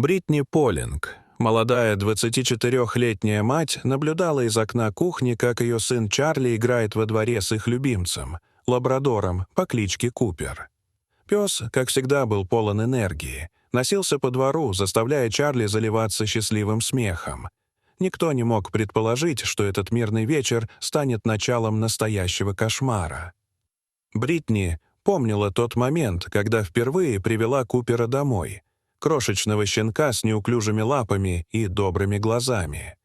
Бритни Полинг, молодая 24-летняя мать, наблюдала из окна кухни, как ее сын Чарли играет во дворе с их любимцем, лабрадором по кличке Купер. Пес, как всегда, был полон энергии, носился по двору, заставляя Чарли заливаться счастливым смехом. Никто не мог предположить, что этот мирный вечер станет началом настоящего кошмара. Бритни помнила тот момент, когда впервые привела Купера домой, крошечного щенка с неуклюжими лапами и добрыми глазами.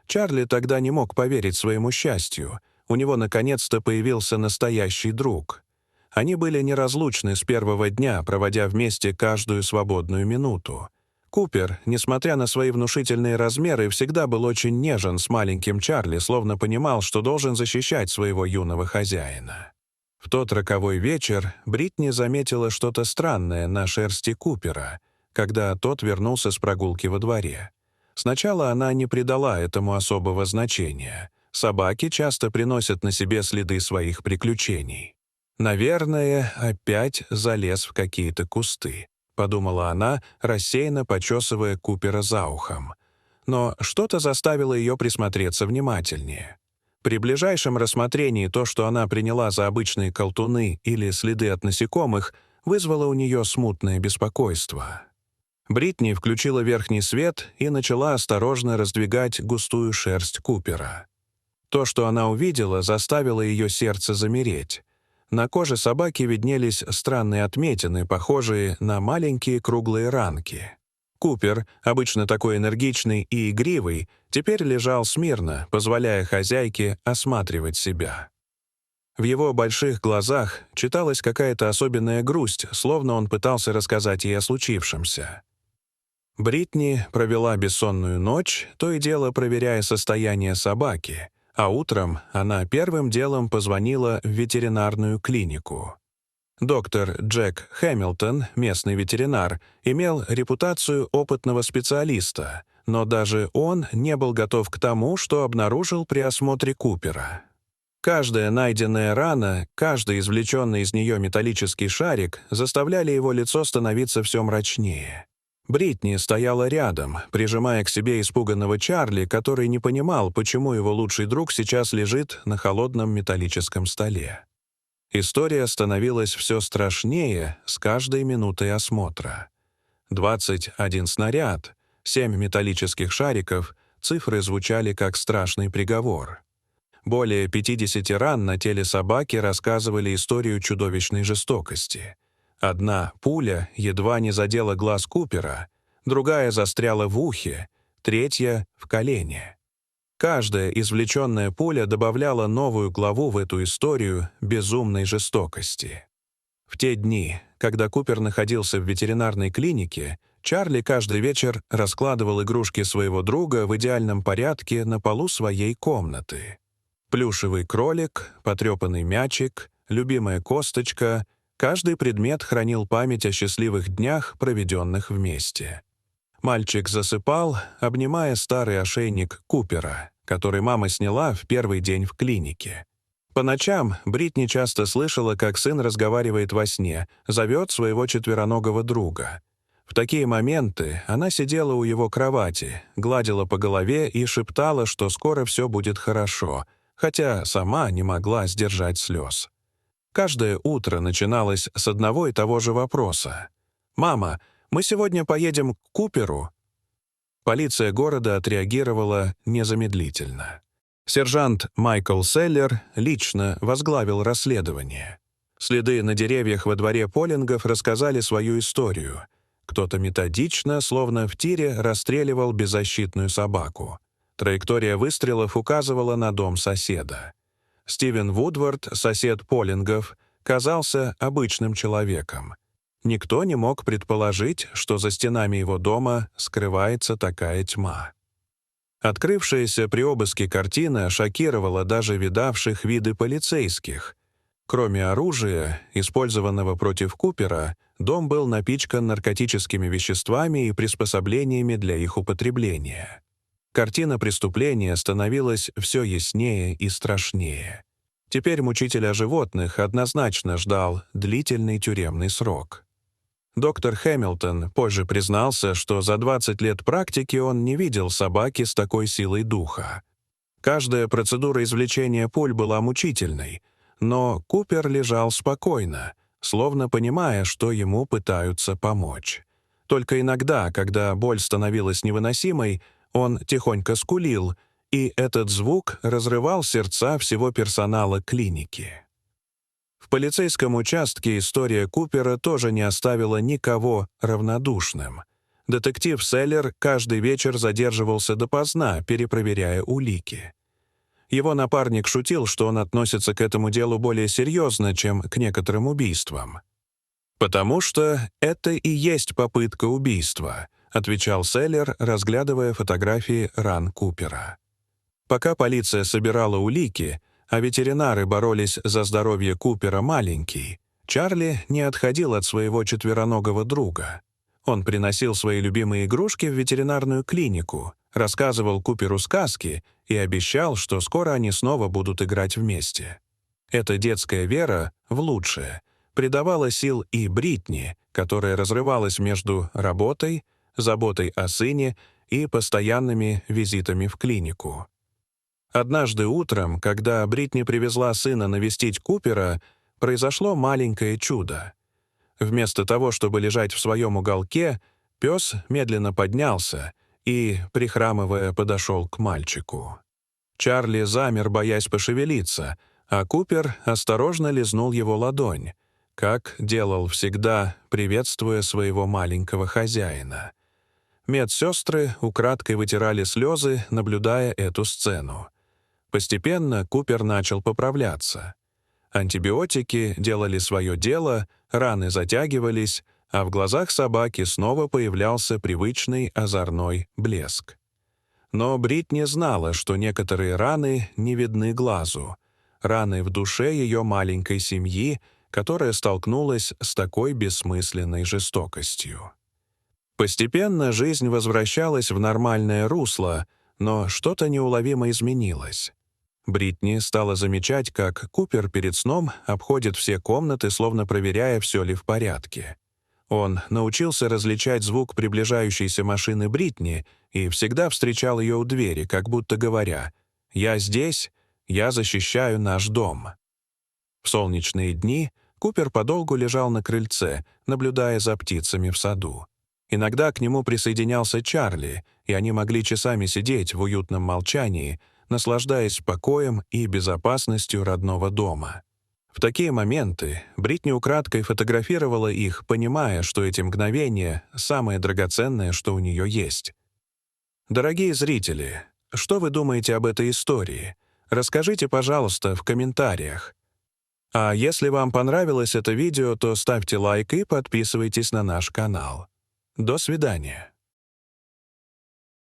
Чарли тогда не мог поверить своему счастью. У него наконец-то появился настоящий друг. Они были неразлучны с первого дня, проводя вместе каждую свободную минуту. Купер, несмотря на свои внушительные размеры, всегда был очень нежен с маленьким Чарли, словно понимал, что должен защищать своего юного хозяина. В тот роковой вечер Бритни заметила что-то странное на шерсти Купера, когда тот вернулся с прогулки во дворе. Сначала она не придала этому особого значения. Собаки часто приносят на себе следы своих приключений. «Наверное, опять залез в какие-то кусты», — подумала она, рассеянно почесывая Купера за ухом. Но что-то заставило ее присмотреться внимательнее. При ближайшем рассмотрении то, что она приняла за обычные колтуны или следы от насекомых, вызвало у нее смутное беспокойство. Бритни включила верхний свет и начала осторожно раздвигать густую шерсть Купера. То, что она увидела, заставило ее сердце замереть. На коже собаки виднелись странные отметины, похожие на маленькие круглые ранки. Купер, обычно такой энергичный и игривый, теперь лежал смирно, позволяя хозяйке осматривать себя. В его больших глазах читалась какая-то особенная грусть, словно он пытался рассказать ей о случившемся. Бритни провела бессонную ночь, то и дело проверяя состояние собаки, а утром она первым делом позвонила в ветеринарную клинику. Доктор Джек Хэмилтон, местный ветеринар, имел репутацию опытного специалиста, но даже он не был готов к тому, что обнаружил при осмотре Купера. Каждая найденная рана, каждый извлеченный из нее металлический шарик заставляли его лицо становиться все мрачнее. Бритни стояла рядом, прижимая к себе испуганного Чарли, который не понимал, почему его лучший друг сейчас лежит на холодном металлическом столе. История становилась все страшнее с каждой минутой осмотра. 21 снаряд, 7 металлических шариков, цифры звучали как страшный приговор. Более 50 ран на теле собаки рассказывали историю чудовищной жестокости. Одна пуля едва не задела глаз Купера, другая застряла в ухе, третья — в колене. Каждая извлеченная пуля добавляла новую главу в эту историю безумной жестокости. В те дни, когда Купер находился в ветеринарной клинике, Чарли каждый вечер раскладывал игрушки своего друга в идеальном порядке на полу своей комнаты. Плюшевый кролик, потрепанный мячик, любимая косточка — каждый предмет хранил память о счастливых днях, проведенных вместе. Мальчик засыпал, обнимая старый ошейник Купера, который мама сняла в первый день в клинике. По ночам Бритни часто слышала, как сын разговаривает во сне, зовет своего четвероногого друга. В такие моменты она сидела у его кровати, гладила по голове и шептала, что скоро все будет хорошо, хотя сама не могла сдержать слез. Каждое утро начиналось с одного и того же вопроса. «Мама, мы сегодня поедем к Куперу?» Полиция города отреагировала незамедлительно. Сержант Майкл Селлер лично возглавил расследование. Следы на деревьях во дворе Полингов рассказали свою историю. Кто-то методично, словно в тире, расстреливал беззащитную собаку. Траектория выстрелов указывала на дом соседа. Стивен Вудвард, сосед Полингов, казался обычным человеком. Никто не мог предположить, что за стенами его дома скрывается такая тьма. Открывшаяся при обыске картина шокировала даже видавших виды полицейских. Кроме оружия, использованного против Купера, дом был напичкан наркотическими веществами и приспособлениями для их употребления. Картина преступления становилась все яснее и страшнее. Теперь мучитель о животных однозначно ждал длительный тюремный срок. Доктор Хэмилтон позже признался, что за 20 лет практики он не видел собаки с такой силой духа. Каждая процедура извлечения пуль была мучительной, но Купер лежал спокойно, словно понимая, что ему пытаются помочь. Только иногда, когда боль становилась невыносимой, он тихонько скулил, и этот звук разрывал сердца всего персонала клиники. В полицейском участке история Купера тоже не оставила никого равнодушным. Детектив Селлер каждый вечер задерживался допоздна, перепроверяя улики. Его напарник шутил, что он относится к этому делу более серьезно, чем к некоторым убийствам. «Потому что это и есть попытка убийства», — отвечал Селлер, разглядывая фотографии ран Купера. Пока полиция собирала улики, а ветеринары боролись за здоровье Купера маленький, Чарли не отходил от своего четвероногого друга. Он приносил свои любимые игрушки в ветеринарную клинику, рассказывал Куперу сказки и обещал, что скоро они снова будут играть вместе. Эта детская вера в лучшее придавала сил и Бритни, которая разрывалась между работой, заботой о сыне и постоянными визитами в клинику. Однажды утром, когда Бритни привезла сына навестить Купера, произошло маленькое чудо. Вместо того, чтобы лежать в своем уголке, пес медленно поднялся и, прихрамывая, подошел к мальчику. Чарли замер, боясь пошевелиться, а Купер осторожно лизнул его ладонь, как делал всегда, приветствуя своего маленького хозяина. Медсестры украдкой вытирали слезы, наблюдая эту сцену. Постепенно Купер начал поправляться. Антибиотики делали свое дело, раны затягивались, а в глазах собаки снова появлялся привычный озорной блеск. Но Бритни знала, что некоторые раны не видны глазу. Раны в душе ее маленькой семьи, которая столкнулась с такой бессмысленной жестокостью. Постепенно жизнь возвращалась в нормальное русло, но что-то неуловимо изменилось. Бритни стала замечать, как Купер перед сном обходит все комнаты, словно проверяя, все ли в порядке. Он научился различать звук приближающейся машины Бритни и всегда встречал ее у двери, как будто говоря: «Я здесь, я защищаю наш дом». В солнечные дни Купер подолгу лежал на крыльце, наблюдая за птицами в саду. Иногда к нему присоединялся Чарли, и они могли часами сидеть в уютном молчании, наслаждаясь покоем и безопасностью родного дома. В такие моменты Бритни украдкой фотографировала их, понимая, что эти мгновения — самое драгоценное, что у нее есть. Дорогие зрители, что вы думаете об этой истории? Расскажите, пожалуйста, в комментариях. А если вам понравилось это видео, то ставьте лайк и подписывайтесь на наш канал. До свидания.